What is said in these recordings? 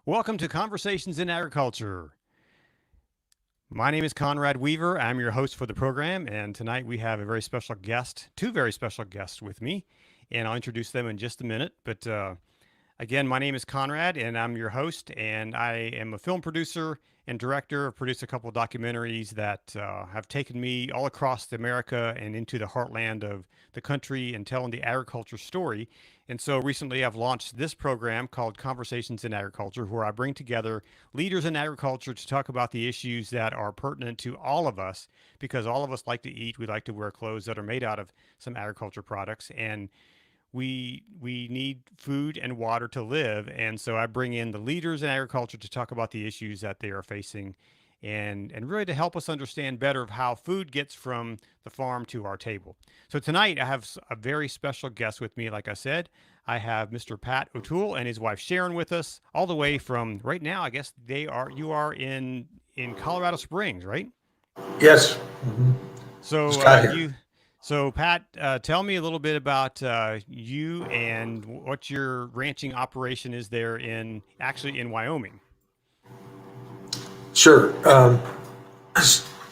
Welcome to Conversations in Agriculture. My name is Conrad Weaver. I'm your host for the program, and tonight we have a very special guest, two very special guests with me, and I'll introduce them in just a minute. But again, my name is Conrad, and I'm your host, and I am a film producer and director. I've produced a couple of documentaries that have taken me all across America and into the heartland of the country and telling the agriculture story. And so recently I've launched this program called Conversations in Agriculture, where I bring together leaders in agriculture to talk about the issues that are pertinent to all of us, because all of us like to eat. We like to wear clothes that are made out of some agriculture products. And we need food and water to live, and so I bring in the leaders in agriculture to talk about the issues that they are facing, and really to help us understand better of how food gets from the farm to our table. So tonight I have a very special guest with me. Like I said, I have Mr. Pat O'Toole and his wife Sharon with us, all the way from right now. I guess you are in Colorado Springs, right? Yes. So Just got here. Pat, tell me a little bit about you and what your ranching operation is there in Wyoming. Sure.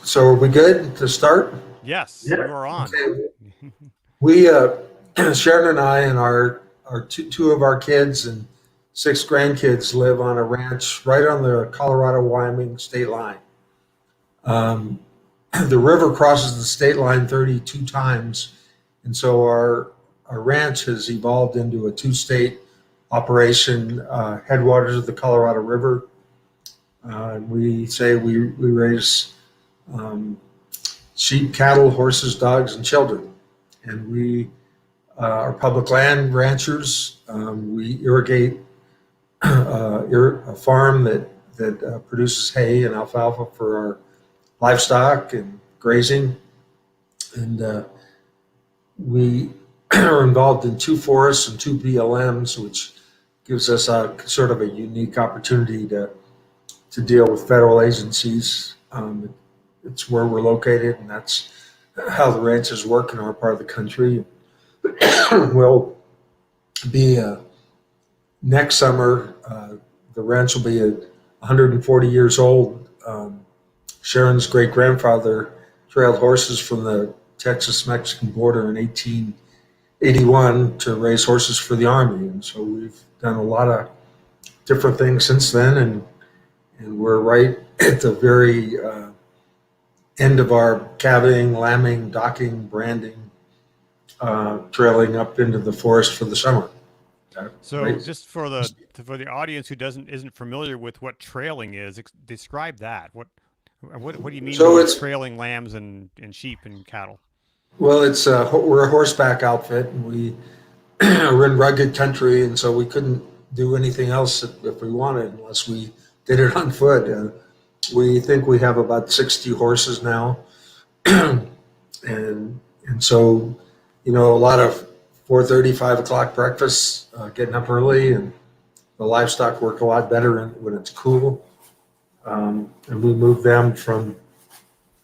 So are we good to start? Yes, Yeah. you are on. Okay. We, Sharon and I and our two of our kids and six grandkids live on a ranch right on the Colorado-Wyoming state line. Um, the river crosses the state line 32 times, and so our ranch has evolved into a two-state operation, headwaters of the Colorado River. We say we raise um, sheep, cattle, horses, dogs, and children. And we are public land ranchers. We irrigate a farm that produces hay and alfalfa for our livestock and grazing. And we are involved in two forests and two BLMs, which gives us a sort of a unique opportunity to deal with federal agencies. It's where we're located, and that's how the ranches work in our part of the country. We'll be next summer. The ranch will be 140 years old. Sharon's great grandfather trailed horses from the Texas Mexican border in 1881 to raise horses for the Army. And so we've done a lot of different things since then. And we're right at the very end of our calving, lambing, docking, branding, trailing up into the forest for the summer. So Right. just for the audience who doesn't isn't familiar with what trailing is, describe that. What do you mean when So you're it's trailing lambs and sheep and cattle? well, it's we're a horseback outfit, and we we're in rugged country, and so we couldn't do anything else if we wanted unless we did it on foot. We think we have about 60 horses now, and so a lot of 4:30, 5 o'clock breakfast, getting up early, and the livestock work a lot better when it's cool. And we move them from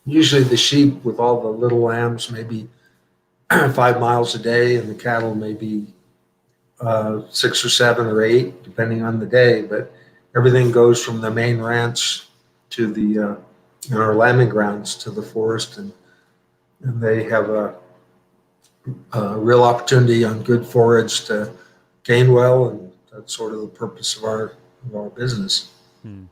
usually the sheep with all the little lambs, maybe 5 miles a day, and the cattle maybe 6 or 7 or 8, depending on the day. But everything goes from the main ranch to the our lambing grounds to the forest, and they have a real opportunity on good forage to gain well, and that's sort of the purpose of our business. Hmm.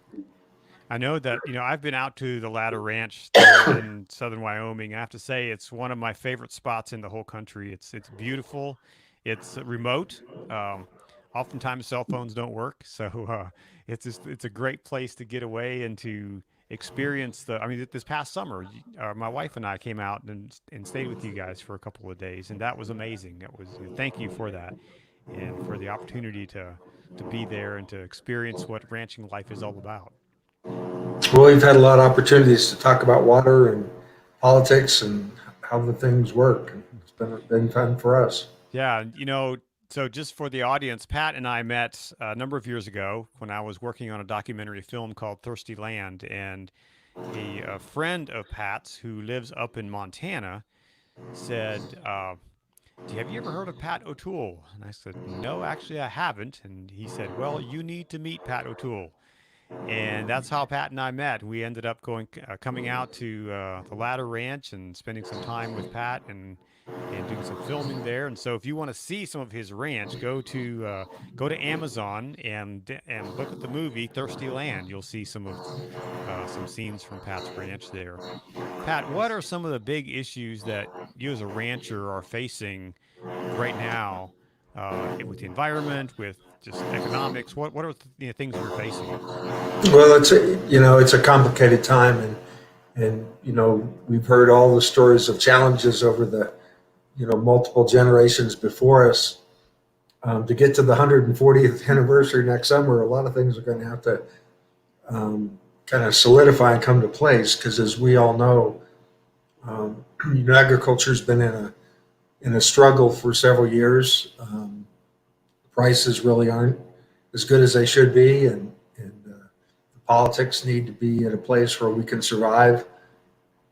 I know that, I've been out to the Ladder Ranch there in southern Wyoming. I have to say it's one of my favorite spots in the whole country. It's beautiful. It's remote. Um, Oftentimes cell phones don't work, so it's a great place to get away and to experience the. I mean, this past summer, my wife and I came out and stayed with you guys for a couple of days, and that was amazing. That was thank you for that and for the opportunity to be there and to experience what ranching life is all about. Well, we've had a lot of opportunities to talk about water and politics and how the things work. It's been fun for us. Yeah, so just for the audience, Pat and I met a number of years ago when I was working on a documentary film called Thirsty Land, and a friend of Pat's who lives up in Montana said, Have you ever heard of Pat O'Toole? And I said, no, actually, I haven't. And he said, well, you need to meet Pat O'Toole. And that's how Pat and I met. We ended up coming out to the Ladder Ranch and spending some time with Pat and doing some filming there. And so, if you want to see some of his ranch, go to Amazon and look at the movie Thirsty Land. You'll see some scenes from Pat's ranch there. Pat, what are some of the big issues that you as a rancher are facing right now with the environment, with just economics? What are things you're facing? Well, it's a complicated time, and we've heard all the stories of challenges over the multiple generations before us. To get to the 140th anniversary next summer, a lot of things are going to have to kind of solidify and come to place because, as we all know, agriculture's been in a struggle for several years. Prices really aren't as good as they should be, and the politics need to be at a place where we can survive.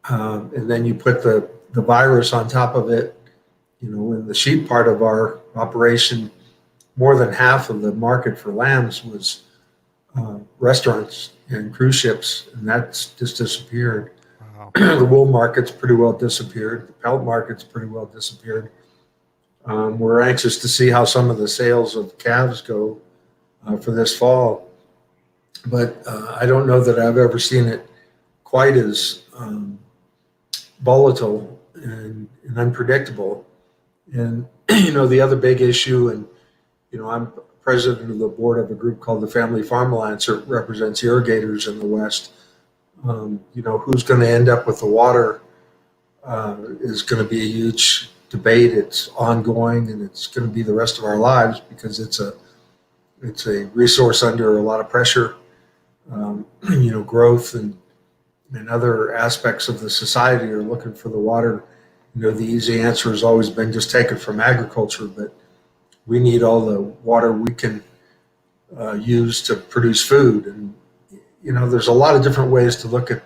And then you put the virus on top of it. In the sheep part of our operation, more than half of the market for lambs was restaurants and cruise ships, and that's just disappeared. Wow. The wool market's pretty well disappeared. The pelt market's pretty well disappeared. We're anxious to see how some of the sales of calves go for this fall, but I don't know that I've ever seen it quite as volatile and unpredictable. And the other big issue, and I'm president of the board of a group called the Family Farm Alliance, that represents irrigators in the West. Who's going to end up with the water is going to be a huge debate. It's ongoing, and it's going to be the rest of our lives because it's a resource under a lot of pressure. Growth and other aspects of the society are looking for the water. The easy answer has always been just take it from agriculture, but we need all the water we can use to produce food. And there's a lot of different ways to look at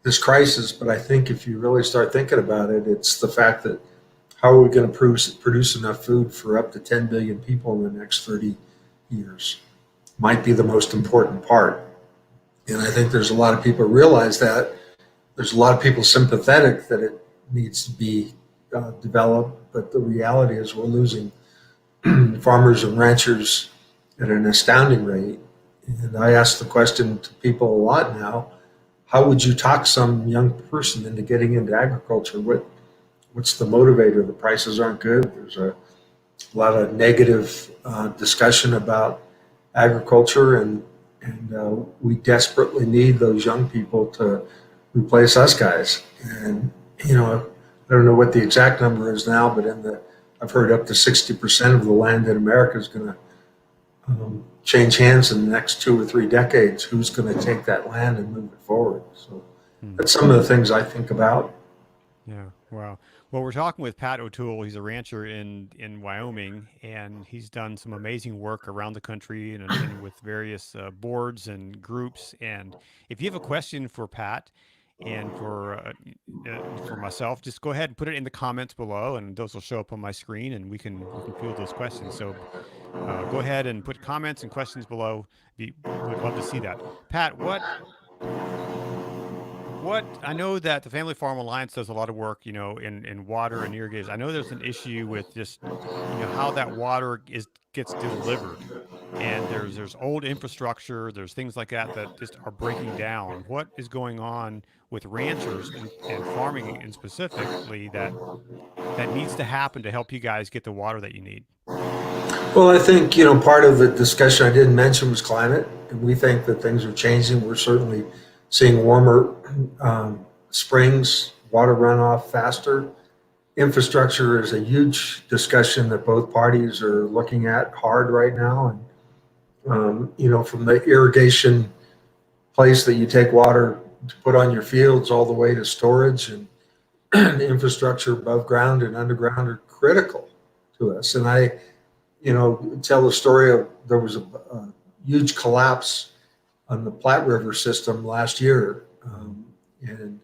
this crisis, but I think if you really start thinking about it, it's the fact that how are we going to produce enough food for up to 10 billion people in the next 30 years might be the most important part. And I think there's a lot of people realize that. There's a lot of people sympathetic that it needs to be developed, but the reality is we're losing farmers and ranchers at an astounding rate. And I ask the question to people a lot now, how would you talk some young person into getting into agriculture? What's the motivator? The prices aren't good. There's a lot of negative discussion about agriculture, and we desperately need those young people to replace us guys. And I don't know what the exact number is now, but I've heard up to 60% of the land in America is going to change hands in the next 2 or 3 decades. Who's going to take that land and move it forward? So that's some of the things I think about. Yeah. Wow. Well, we're talking with Pat O'Toole. He's a rancher in Wyoming, and he's done some amazing work around the country and with various boards and groups. And if you have a question for Pat and for myself, just go ahead and put it in the comments below, and those will show up on my screen, and we can field those questions. So go ahead and put comments and questions below. We'd love to see that. Pat, what I know that the Family Farm Alliance does a lot of work, in water and irrigation. I know there's an issue with just, how that water gets delivered, and there's old infrastructure, there's things like that just are breaking down. What is going on with ranchers and farming in specifically that needs to happen to help you guys get the water that you need? Well, I think, part of the discussion I didn't mention was climate, and we think that things are changing. We're certainly seeing warmer springs, water runoff faster. Infrastructure is a huge discussion that both parties are looking at hard right now. And, from the irrigation place that you take water to put on your fields all the way to storage and infrastructure above ground and underground are critical to us. And I, tell the story of there was a huge collapse on the Platte River system last year, and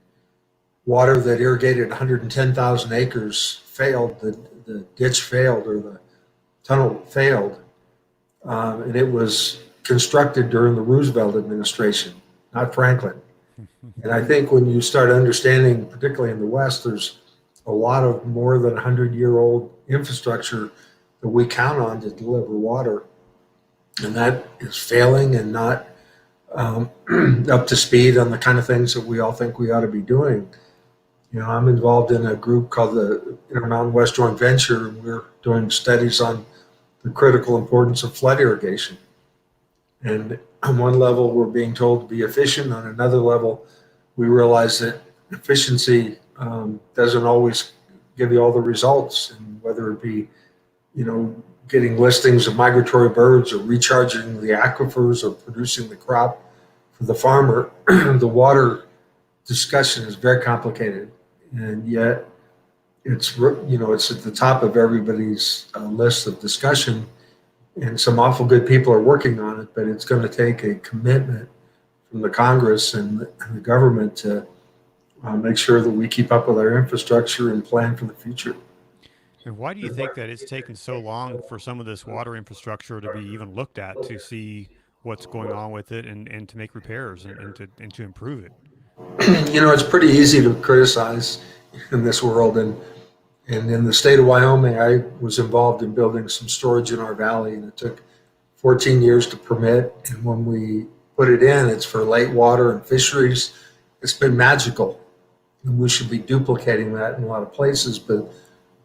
water that irrigated 110,000 acres failed. the ditch failed or the tunnel failed. And it was constructed during the Roosevelt administration, not Franklin. And I think when you start understanding, particularly in the West, there's a lot of more than 100-year-old infrastructure that we count on to deliver water. And that is failing and not up to speed on the kind of things that we all think we ought to be doing. I'm involved in a group called the Intermountain West Joint Venture, and we're doing studies on the critical importance of flood irrigation. And on one level, we're being told to be efficient. On another level, we realize that efficiency doesn't always give you all the results, and whether it be, getting listings of migratory birds or recharging the aquifers or producing the crop for the farmer, the water discussion is very complicated, and yet it's at the top of everybody's list of discussion, and some awful good people are working on it, but it's going to take a commitment from the Congress and the government to make sure that we keep up with our infrastructure and plan for the future. And why do you think that it's taken so long for some of this water infrastructure to be even looked at to see what's going on with it and to make repairs and to improve it? It's pretty easy to criticize in this world. And in the state of Wyoming, I was involved in building some storage in our valley, and it took 14 years to permit. And when we put it in, it's for lake water and fisheries. It's been magical. And we should be duplicating that in a lot of places. But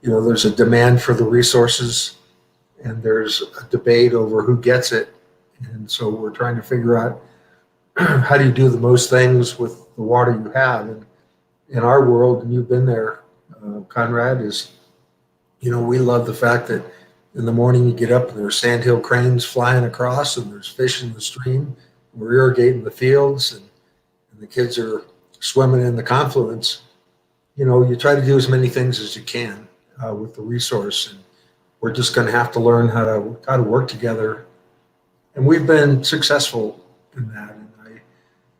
there's a demand for the resources, and there's a debate over who gets it. And so we're trying to figure out how do you do the most things with the water you have. And in our world, and you've been there, Conrad, is, we love the fact that in the morning you get up and there's sandhill cranes flying across and there's fish in the stream. We're irrigating the fields, and the kids are swimming in the confluence. You try to do as many things as you can with the resource, and we're just going to have to learn how to work together. And we've been successful in that.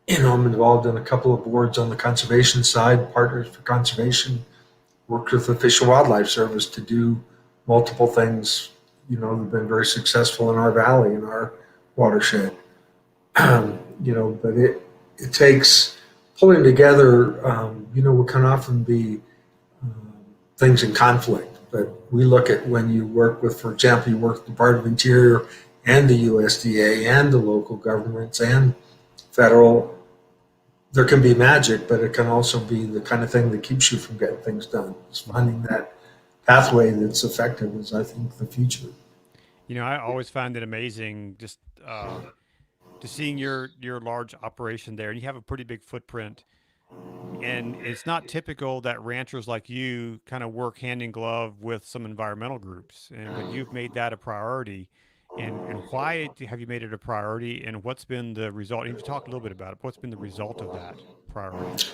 And I'm involved in a couple of boards on the conservation side, Partners for Conservation, worked with the Fish and Wildlife Service to do multiple things, that have been very successful in our valley, in our watershed. But it takes pulling together, we can often be things in conflict, but we look at when you work with, for example, you work with the Department of Interior and the USDA and the local governments and federal, there can be magic, but it can also be the kind of thing that keeps you from getting things done. It's finding that pathway that's effective is, I think, the future. I always find it amazing just to seeing your large operation there, and you have a pretty big footprint. And it's not typical that ranchers like you kind of work hand in glove with some environmental groups, but you've made that a priority. And why have you made it a priority, and what's been the result? And you talked a little bit about it. What's been the result of that priority?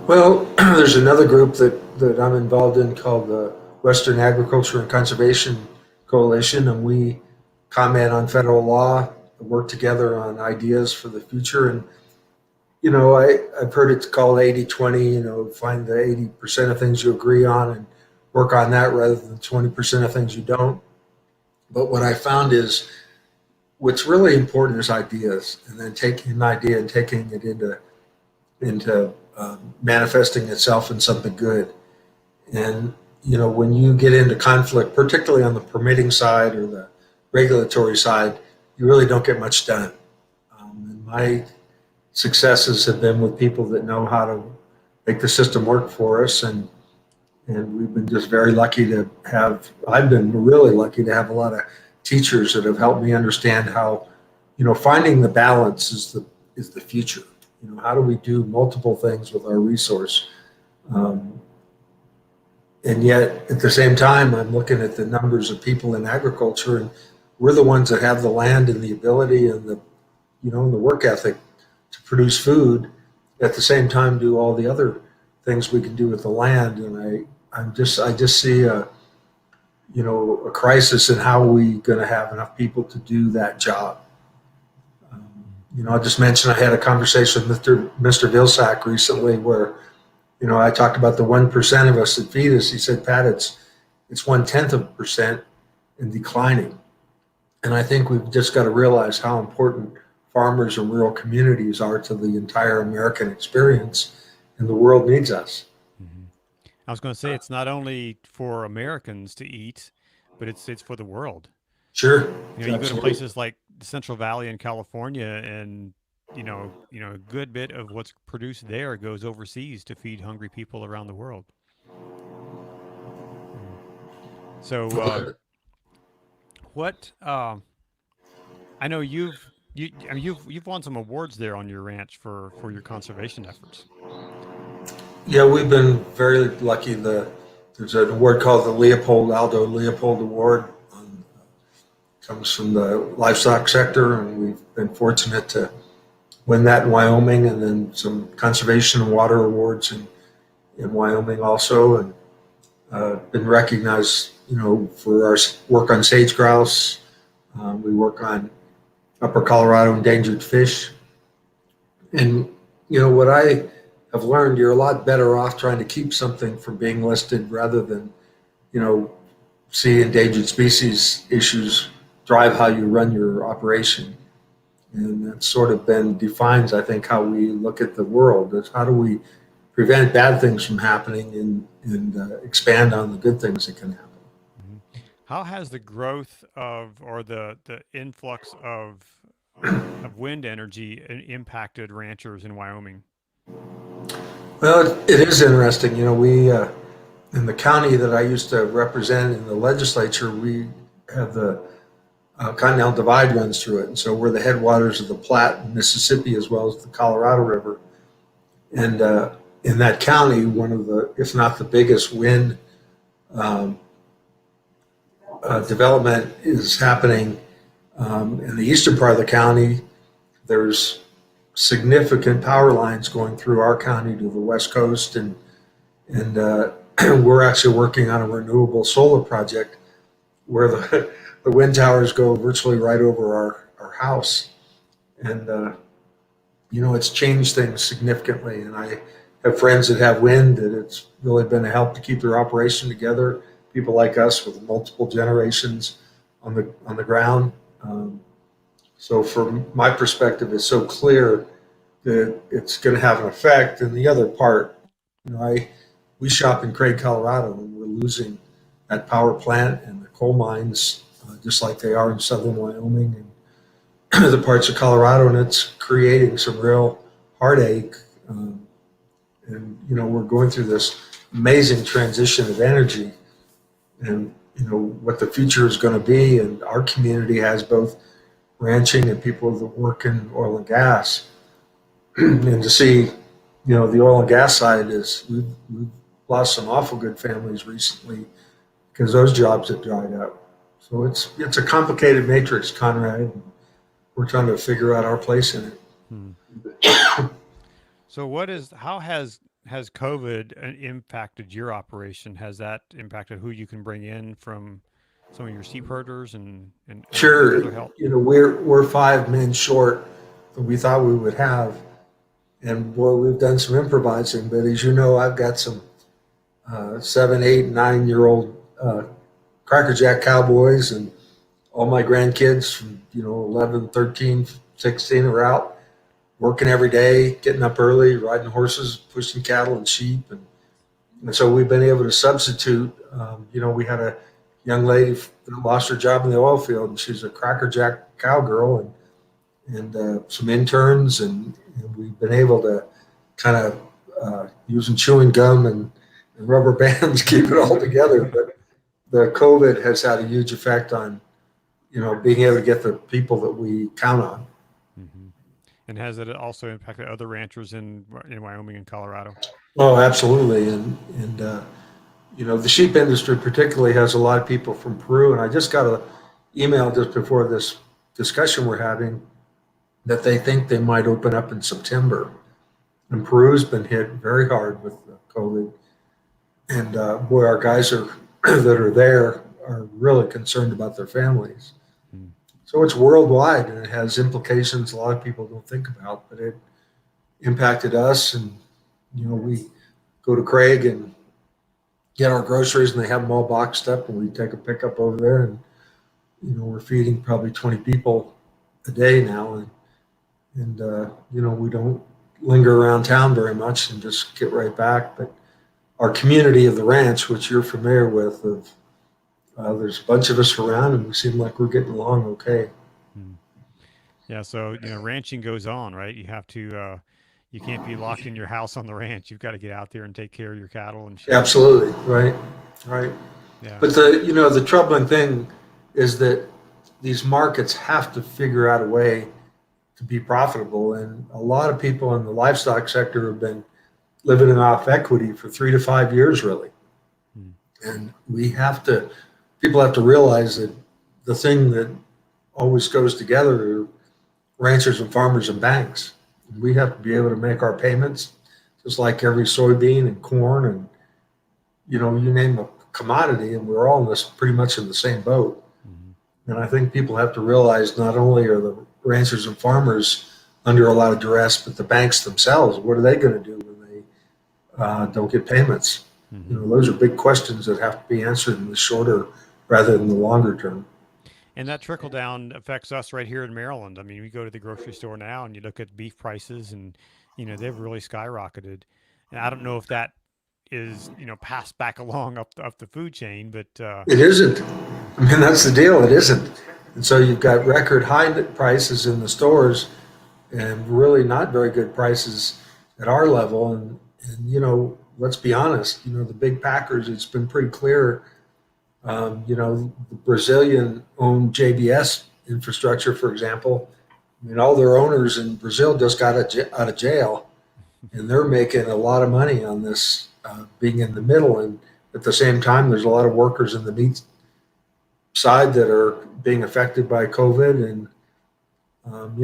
Well, there's another group that I'm involved in called the Western Agriculture and Conservation Coalition, and we comment on federal law, work together on ideas for the future. And I've heard it's called 80-20, find the 80% of things you agree on and work on that rather than 20% of things you don't. But what I found is what's really important is ideas, and then taking an idea and taking it into manifesting itself in something good. And, when you get into conflict, particularly on the permitting side or the regulatory side, you really don't get much done. And my successes have been with people that know how to make the system work for us, and we've been just very lucky to have. I've been really lucky to have a lot of teachers that have helped me understand how, finding the balance is the future. How do we do multiple things with our resource, and yet at the same time, I'm looking at the numbers of people in agriculture, and we're the ones that have the land and the ability and the work ethic to produce food. At the same time, do all the other things we can do with the land. And I just see a crisis in how we going to have enough people to do that job. I'll just mention I had a conversation with Mr. Vilsack recently where, I talked about the 1% of us that feed us. He said, Pat, it's 0.1% and declining. And I think we've just got to realize how important farmers and rural communities are to the entire American experience, and the world needs us. Hmm. I was going to say it's not only for Americans to eat, but it's for the world. Sure, You go to absolutely. places like the Central Valley in California, and a good bit of what's produced there goes overseas to feed hungry people around the world. Mm. So, what? I know you've won some awards there on your ranch for your conservation efforts. Yeah, we've been very lucky. There's an award called the Leopold Award. Comes from the livestock sector, and we've been fortunate to win that in Wyoming, and then some conservation and water awards in Wyoming also, and been recognized, for our work on sage grouse. We work on Upper Colorado endangered fish, and what I have learned, you're a lot better off trying to keep something from being listed rather than you know see endangered species issues drive how you run your operation. And that's sort of been defines, I think, how we look at the world. Is how do we prevent bad things from happening and expand on the good things that can happen. Hmm. How has the growth of or the influx of wind energy impacted ranchers in Wyoming? Well, it is interesting. We in the county that I used to represent in the legislature, we have the Continental Divide runs through it, and so we're the headwaters of the Platte and Mississippi as well as the Colorado River. And in that county, one of the, if not the biggest wind um, development is happening in the eastern part of the county. There's significant power lines going through our county to the west coast, and we're actually working on a renewable solar project where the wind towers go virtually right over our house. And it's changed things significantly. And I have friends that have wind that it's really been a help to keep their operation together. People like us with multiple generations on the ground. So from my perspective, it's so clear that it's going to have an effect. And the other part, I we shop in Craig, Colorado, and we're losing that power plant and the coal mines, just like they are in southern Wyoming and the parts of Colorado, and it's creating some real heartache. And we're going through this amazing transition of energy, and what the future is going to be. And our community has both ranching and people that work in oil and gas, and to see, the oil and gas side is we've lost some awful good families recently because those jobs have dried up. So it's a complicated matrix, Conrad. And we're trying to figure out our place in it. Hmm. So how has COVID impacted your operation? Has that impacted who you can bring in from some of your sheep herders and Sure, other help? we're 5 men short that we thought we would have, and boy, we've done some improvising. But as you know, I've got some 7, 8, 9 year old Cracker Jack cowboys, and all my grandkids from 11, 13, 16 are out working every day, getting up early, riding horses, pushing cattle and sheep, and so we've been able to substitute. We had a young lady that lost her job in the oil field, and she's a Cracker Jack cowgirl, and some interns, and we've been able to kind of using chewing gum and rubber bands keep it all together. But the COVID has had a huge effect on being able to get the people that we count on. Hmm. And has it also impacted other ranchers in Wyoming and Colorado? Oh, absolutely, and the sheep industry particularly has a lot of people from Peru, and I just got an email just before this discussion we're having that they think they might open up in September. And Peru's been hit very hard with COVID, and boy, our guys are that are there are really concerned about their families. Hmm. So it's worldwide, and it has implications a lot of people don't think about, but it impacted us. And we go to Craig, and get our groceries, and they have them all boxed up, and we take a pickup over there, and we're feeding probably 20 people a day now, and we don't linger around town very much and just get right back. But our community of the ranch, which you're familiar with, there's a bunch of us around, and we seem like we're getting along okay. Hmm. Yeah, so ranching goes on, right? You have to you can't be locked in your house on the ranch. You've got to get out there and take care of your cattle and sheep. Absolutely, right, right. Yeah. But the troubling thing is that these markets have to figure out a way to be profitable, and a lot of people in the livestock sector have been living off equity for 3 to 5 years, really. Hmm. And people have to realize that the thing that always goes together are ranchers and farmers and banks. We have to be able to make our payments, just like every soybean and corn and you name a commodity, and we're all in this pretty much in the same boat. Hmm. And I think people have to realize not only are the ranchers and farmers under a lot of duress, but the banks themselves. What are they going to do when they don't get payments? Hmm. Those are big questions that have to be answered in the shorter rather than the longer term. And that trickle down affects us right here in Maryland. I mean, we go to the grocery store now and you look at beef prices and they've really skyrocketed. And I don't know if that is, passed back along up the food chain, but It isn't. I mean, that's the deal. It isn't. And so you've got record high prices in the stores and really not very good prices at our level. And let's be honest, the big packers, it's been pretty clear. The Brazilian owned JBS infrastructure, for example, I mean, all their owners in Brazil just got out of jail, and they're making a lot of money on this being in the middle. And at the same time, there's a lot of workers in the meat side that are being affected by COVID. And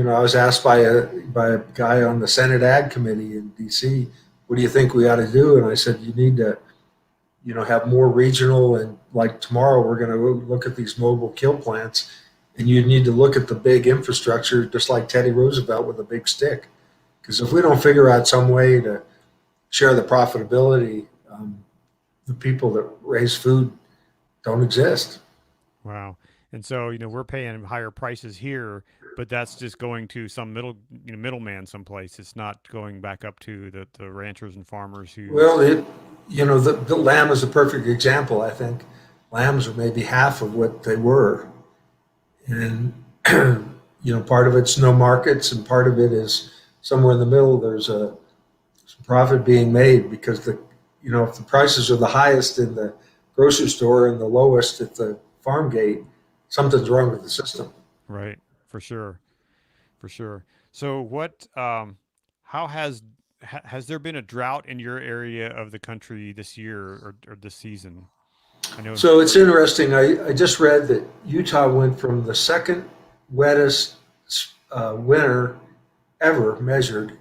I was asked by a guy on the Senate Ag Committee in D.C., "What do you think we ought to do?" And I said, "You need to, have more regional, and like tomorrow we're going to look at these mobile kill plants, and you need to look at the big infrastructure, just like Teddy Roosevelt with a big stick. Because if we don't figure out some way to share the profitability, the people that raise food don't exist." wow. And so, we're paying higher prices here, but that's just going to some middleman someplace. It's not going back up to the ranchers and farmers who, Well, the lamb is a perfect example. I think lambs are maybe half of what they were, and part of it's no markets, and part of it is somewhere in the middle. There's some profit being made because if the prices are the highest in the grocery store and the lowest at the farm gate, something's wrong with the system. right, for sure. For sure. So how has there been a drought in your area of the country this year or this season? I know. So it's interesting. I just read that Utah went from the second wettest winter ever measured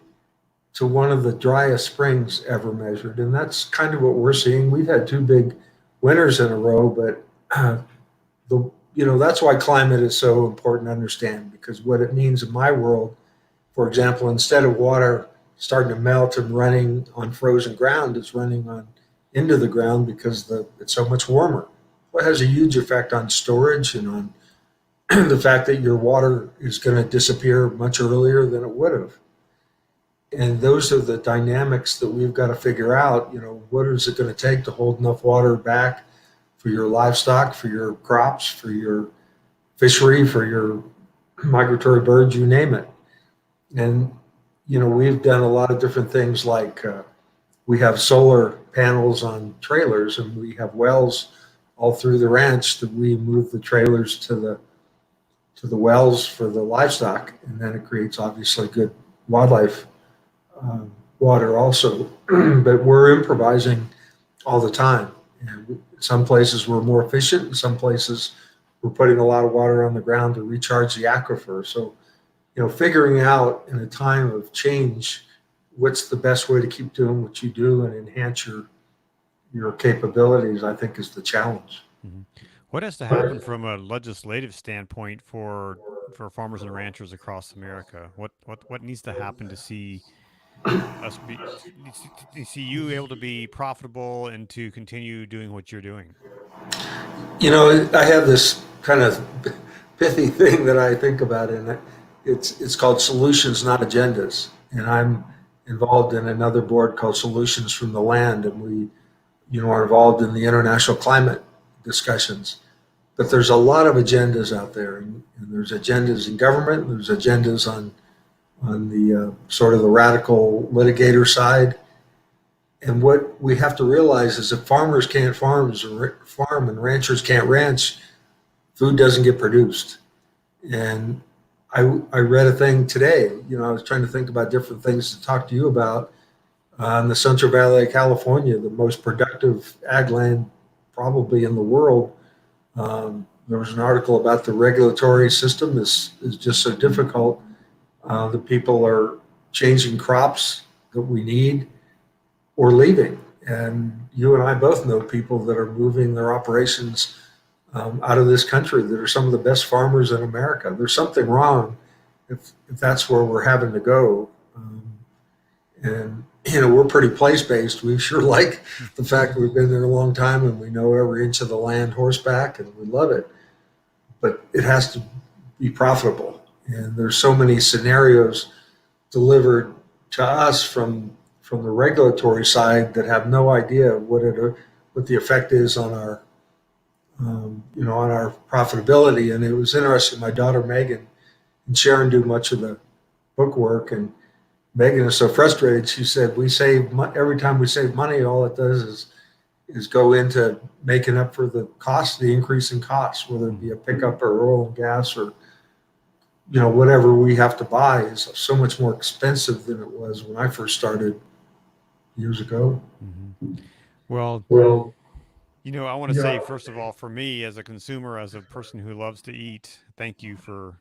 to one of the driest springs ever measured. And that's kind of what we're seeing. We've had two big winters in a row, but that's why climate is so important to understand, because what it means in my world, for example, instead of water starting to melt and running on frozen ground, it's running on into the ground because it's so much warmer. Well, it has a huge effect on storage and on the fact that your water is going to disappear much earlier than it would have. And those are the dynamics that we've got to figure out. What is it going to take to hold enough water back for your livestock, for your crops, for your fishery, for your migratory birds, you name it. And we've done a lot of different things, like we have solar panels on trailers, and we have wells all through the ranch that we move the trailers to the wells for the livestock, and then it creates obviously good wildlife water also. But we're improvising all the time. And some places we're more efficient, in some places we're putting a lot of water on the ground to recharge the aquifer. So, figuring out in a time of change what's the best way to keep doing what you do and enhance your capabilities, I think, is the challenge. Hmm. What has to happen from a legislative standpoint for farmers and ranchers across America? What needs to happen to see us be to see you able to be profitable and to continue doing what you're doing? I have this kind of pithy thing that I think about, and it's called solutions, not agendas. And I'm involved in another board called Solutions from the Land, and we, are involved in the international climate discussions. But there's a lot of agendas out there, and there's agendas in government, there's agendas on the sort of the radical litigator side. And what we have to realize is if farmers can't farm and ranchers can't ranch, food doesn't get produced. And I read a thing today. I was trying to think about different things to talk to you about. In the Central Valley of California, the most productive ag land probably in the world. There was an article about the regulatory system is just so difficult. The people are changing crops that we need or leaving. And you and I both know people that are moving their operations out of this country that are some of the best farmers in America. There's something wrong if that's where we're having to go. And we're pretty place based. We sure like the fact that we've been there a long time and we know every inch of the land horseback and we love it. But it has to be profitable. And there's so many scenarios delivered to us from the regulatory side that have no idea what the effect is on our on our profitability. And it was interesting. My daughter Megan and Sharon do much of the book work, and Megan is so frustrated. She said, "We save every time we save money. All it does is go into making up for the cost, the increase in costs, whether it be a pickup or oil and gas or whatever we have to buy is so much more expensive than it was when I first started years ago." Mm-hmm. Well, Well, I want to say, first of all, for me as a consumer, as a person who loves to eat, thank you for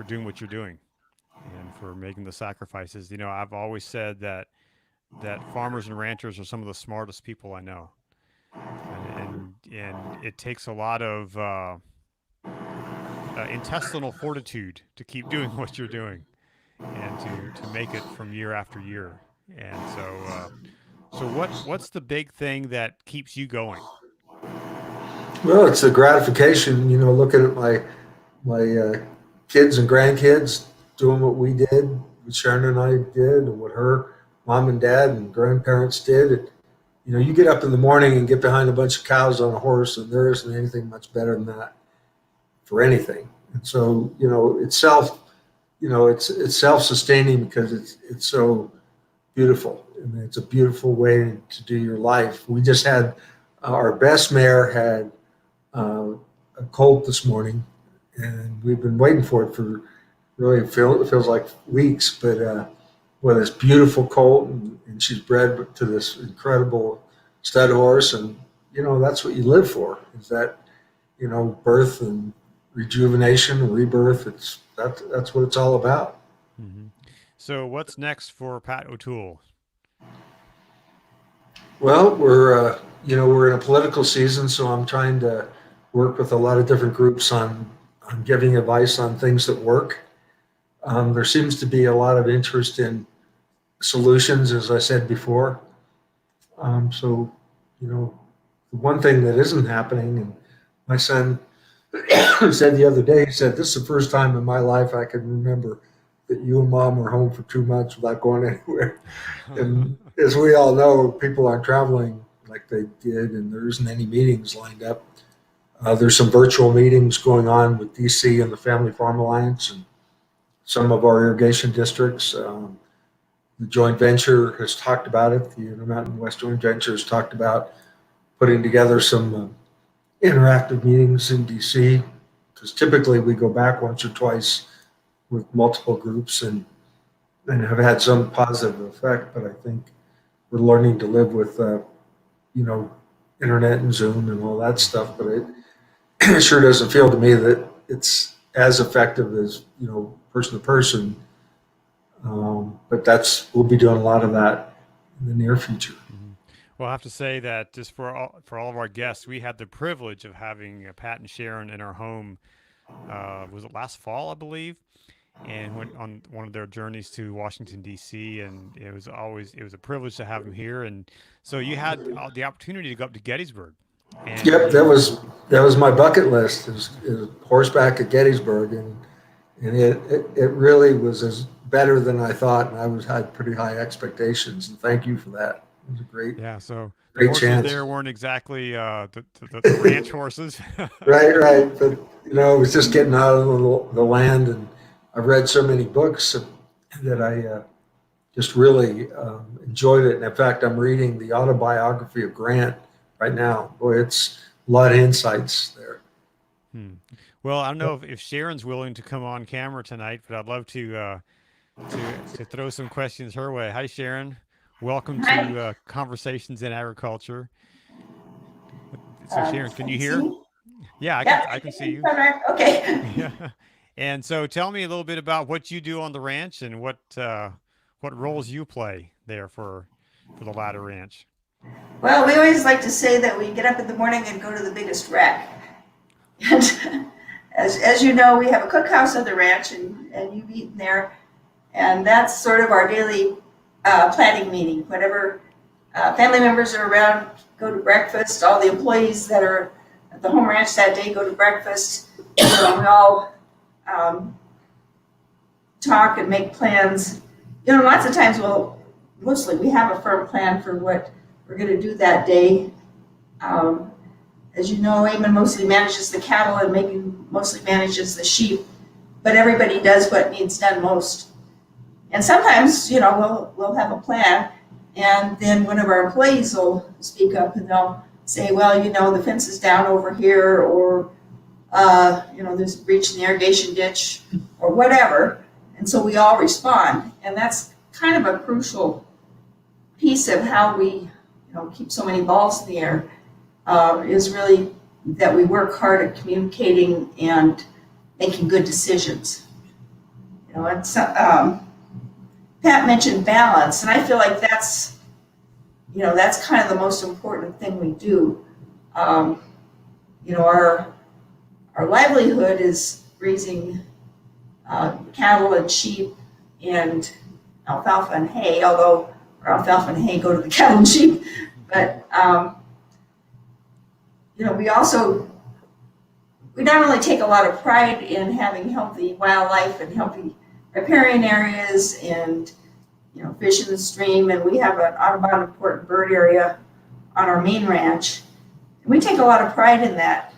doing what you're doing and for making the sacrifices. I've always said that farmers and ranchers are some of the smartest people I know, and it takes a lot of intestinal fortitude to keep doing what you're doing and to make it from year after year. And so what's the big thing that keeps you going? well, it's the gratification, looking at my kids and grandkids doing what we did, what Sharon and I did, and what her mom and dad and grandparents did. You get up in the morning and get behind a bunch of cows on a horse, and there isn't anything much better than that for anything. And so, it's self-sustaining because it's so beautiful. I mean, it's a beautiful way to do your life. We just had our best mare had a colt this morning, and we've been waiting for it for really it feels like weeks. But with this beautiful colt, and she's bred to this incredible stud horse, and that's what you live for. Is that birth and rejuvenation and rebirth? That's what it's all about. Mm-hmm. So what's next for Pat O'Toole? Well, we're in a political season, so I'm trying to work with a lot of different groups on giving advice on things that work. There seems to be a lot of interest in solutions, as I said before. So, the one thing that isn't happening, and my son said the other day, he said, "This is the first time in my life I can remember that you and mom were home for 2 months without going anywhere." And as we all know, people aren't traveling like they did, and there isn't any meetings lined up. There's some virtual meetings going on with DC and the Family Farm Alliance and some of our irrigation districts. The joint venture has talked about it. The Intermountain West Joint Venture has talked about putting together some interactive meetings in DC, because typically we go back once or twice with multiple groups and have had some positive effect. But I think we're learning to live with, internet and Zoom and all that stuff. But it sure doesn't feel to me that it's as effective as, person to person. But we'll be doing a lot of that in the near future. Mm-hmm. Well, I have to say that just for all of our guests, we had the privilege of having Pat and Sharon in our home. Was it last fall, I believe? and went on one of their journeys to Washington D.C. And it was a privilege to have him here. And so you had the opportunity to go up to Gettysburg, and Yep, that was my bucket list. It was horseback at Gettysburg, and it really was as better than I thought, and had pretty high expectations. And thank you for that. It was a great yeah. So the great horses chance. there weren't exactly the ranch horses. Right, right. But it was just getting out of the land, and I've read so many books that I just really enjoyed it. And in fact, I'm reading the autobiography of Grant right now. Boy, it's a lot of insights there. Hmm. Well, I don't know if Sharon's willing to come on camera tonight, but I'd love to throw some questions her way. Hi, Sharon. Welcome Hi. to Conversations in Agriculture. So, Sharon, can Can you you see hear? me? Yeah, Yeah. I can see you. Conrad? Okay. Yeah. And so, tell me a little bit about what you do on the ranch and what roles you play there for the Ladder Ranch. Well, we always like to say that we get up in the morning and go to the biggest wreck. And as you know, we have a cookhouse on the ranch, and you've eaten there, and that's sort of our daily planning meeting. Whenever family members are around, go to breakfast. All the employees that are at the home ranch that day go to breakfast. We all talk and make plans. Lots of times, mostly we have a firm plan for what we're going to do that day. As you know, Eamon mostly manages the cattle and maybe mostly manages the sheep, but everybody does what needs done most. And sometimes, we'll have a plan, and then one of our employees will speak up and they'll say, well, the fence is down over here, or there's a breach in the irrigation ditch, or whatever. And so we all respond, and that's kind of a crucial piece of how we, keep so many balls in the air. Is really that we work hard at communicating and making good decisions. It's Pat mentioned balance, and I feel like that's kind of the most important thing we do. Our livelihood is raising cattle and sheep and alfalfa and hay, although our alfalfa and hay go to the cattle and sheep. But we not only take a lot of pride in having healthy wildlife and healthy riparian areas and fish in the stream, and we have an Audubon important bird area on our main ranch. And we take a lot of pride in that.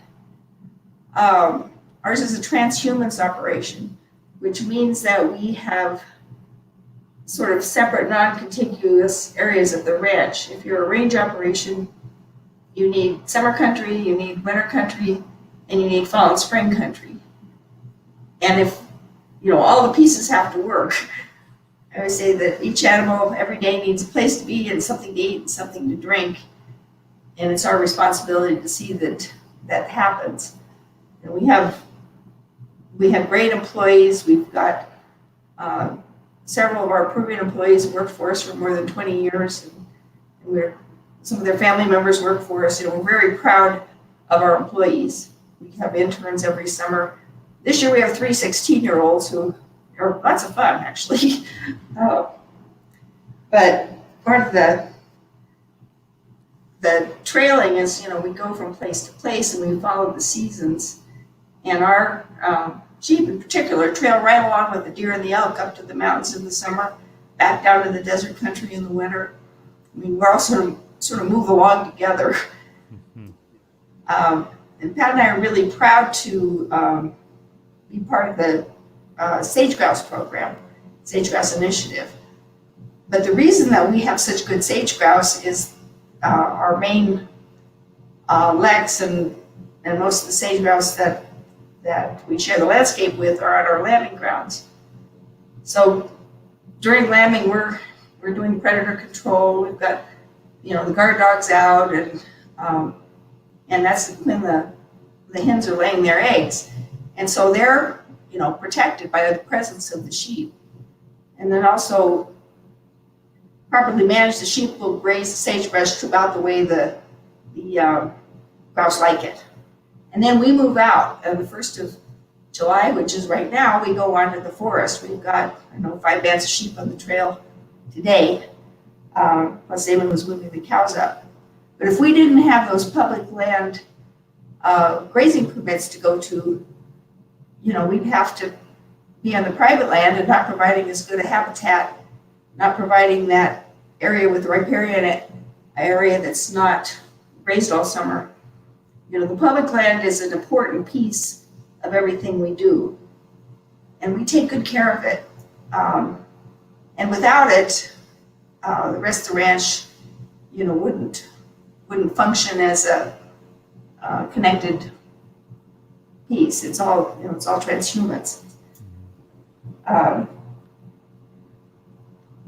Ours is a transhumance operation, which means that we have sort of separate, non-contiguous areas of the ranch. If you're a range operation, you need summer country, you need winter country, and you need fall and spring country. And if, all the pieces have to work, I always say that each animal every day needs a place to be and something to eat and something to drink. And it's our responsibility to see that that happens. And we have great employees. We've got several of our proven employees work for us for more than 20 years. And some of their family members work for us. We're very proud of our employees. We have interns every summer. This year we have 3 16-year-olds who are lots of fun, actually. But part of the trailing is, we go from place to place and we follow the seasons. And our sheep in particular trail right along with the deer and the elk up to the mountains in the summer, back down to the desert country in the winter. We're all sort of move along together. And Pat and I are really proud to be part of the sage grouse program, sage grouse initiative. But the reason that we have such good sage grouse is our main leks and most of the sage grouse that we share the landscape with are at our lambing grounds. So during lambing, we're doing predator control. We've got the guard dogs out, and that's when the hens are laying their eggs, and so they're protected by the presence of the sheep. And then also properly managed, the sheep will graze the sagebrush about the way the grouse like it. And then we move out on the 1st of July, which is right now, we go on to the forest. We've got, 5 bands of sheep on the trail today. Plus Damon was moving the cows up. But if we didn't have those public land grazing permits to go to, we'd have to be on the private land and not providing as good a habitat, not providing that area with riparian area that's not grazed all summer. The public land is an important piece of everything we do, and we take good care of it. And without it, the rest of the ranch, wouldn't function as a connected piece. It's all transhumans.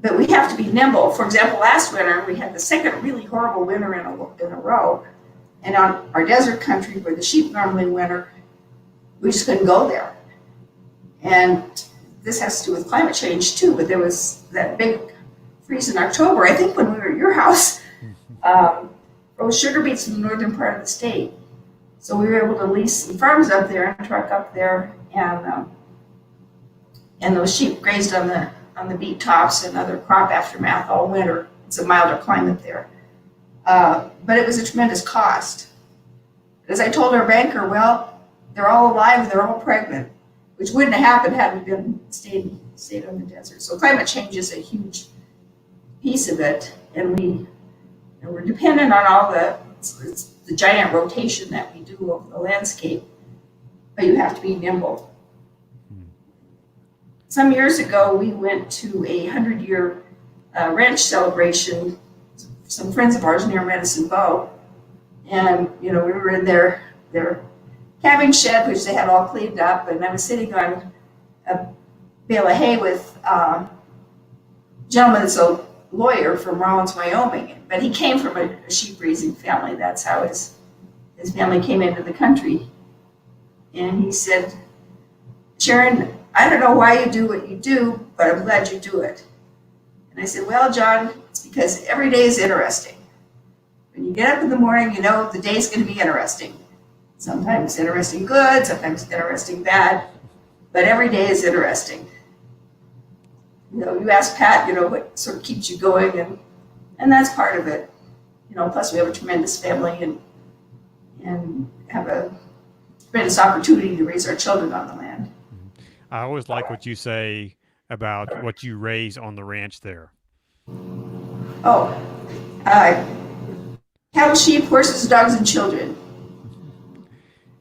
But we have to be nimble. For example, last winter we had the second really horrible winter in a row, and on our desert country where the sheep normally winter, we just couldn't go there. And this has to do with climate change too. But there was that big freeze in October, I think, when we were at your house. Rose sugar beets in the northern part of the state. So we were able to lease some farms up there and truck up there, and those sheep grazed on the beet tops and other crop aftermath all winter. It's a milder climate there. But it was a tremendous cost. As I told our banker, well, they're all alive and they're all pregnant, which wouldn't have happened had we stayed on the desert. So climate change is a huge piece of it, and we're dependent on all it's the giant rotation that we do over the landscape, but you have to be nimble. Some years ago, we went to a 100-year ranch celebration, some friends of ours near Medicine Bow, and we were in their cabin shed, which they had all cleaned up, and I was sitting on a bale of hay with a gentleman that's a lawyer from Rollins, Wyoming, but he came from a sheep raising family. That's how his family came into the country. And he said, Sharon, I don't know why you do what you do, but I'm glad you do it. And I said, well, John, it's because every day is interesting. When you get up in the morning, the day's going to be interesting. Sometimes interesting good, sometimes interesting bad, but every day is interesting. You ask Pat, what sort of keeps you going, and that's part of it. Plus we have a tremendous family and have a tremendous opportunity to raise our children on the land. I always like what you say about what you raise on the ranch there. Cattle, sheep, horses, dogs, and children.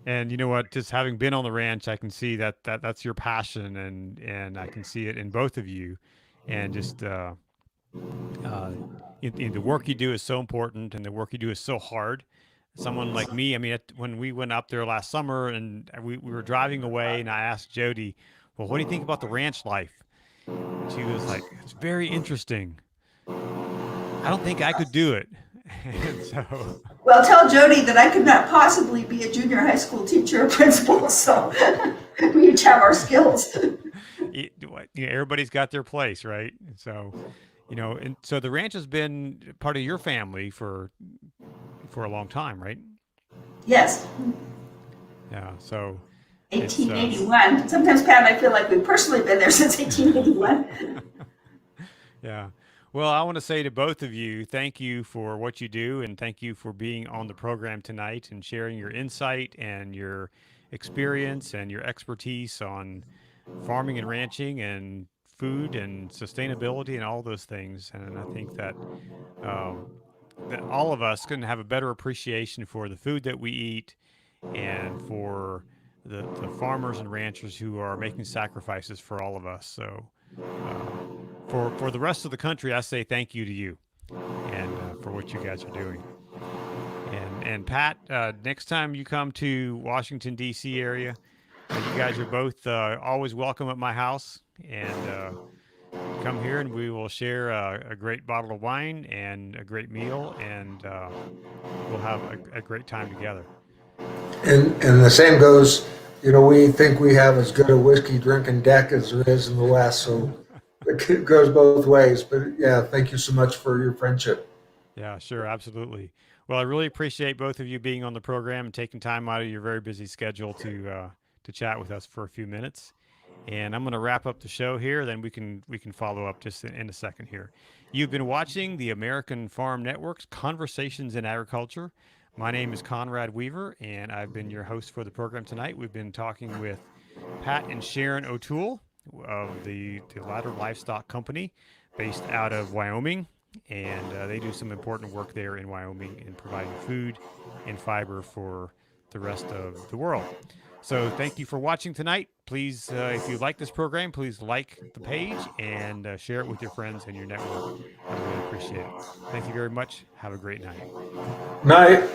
And you know what? Just having been on the ranch, I can see that's your passion, and I can see it in both of you. And just the work you do is so important, and the work you do is so hard. Someone like me, when we went up there last summer, and we were driving away, and I asked Jody, "Well, what do you think about the ranch life?" And she was like, "It's very interesting. I don't think I could do it." And so, well, tell Jody that I could not possibly be a junior high school teacher or principal, so we each have our skills. Everybody's got their place, right? So, and so the ranch has been part of your family for a long time, right? Yes. Yeah. So 1881. Sometimes, Pat and I feel like we've personally been there since 1881. Yeah. Well, I want to say to both of you, thank you for what you do, and thank you for being on the program tonight and sharing your insight and your experience and your expertise on farming and ranching and food and sustainability and all those things. And I think that that all of us can have a better appreciation for the food that we eat and for the farmers and ranchers who are making sacrifices for all of us. So for the rest of the country, I say thank you to you and for what you guys are doing. And Pat, next time you come to Washington, D.C. area, you guys are both always welcome at my house, and come here and we will share a great bottle of wine and a great meal, and we'll have a great time together. And the same goes, we think we have as good a whiskey drinking deck as there is in the West, so it goes both ways. But yeah, thank you so much for your friendship. Yeah, sure, absolutely. Well, I really appreciate both of you being on the program and taking time out of your very busy schedule to to chat with us for a few minutes. And I'm going to wrap up the show here. Then we can follow up just in a second here. You've been watching the American Farm Network's Conversations in Agriculture. My name is Conrad Weaver, and I've been your host for the program tonight. We've been talking with Pat and Sharon O'Toole of the Ladder Livestock Company based out of Wyoming. And they do some important work there in Wyoming in providing food and fiber for the rest of the world. So thank you for watching tonight. Please, if you like this program, please like the page and share it with your friends and your network. I really appreciate it. Thank you very much. Have a great night. Night.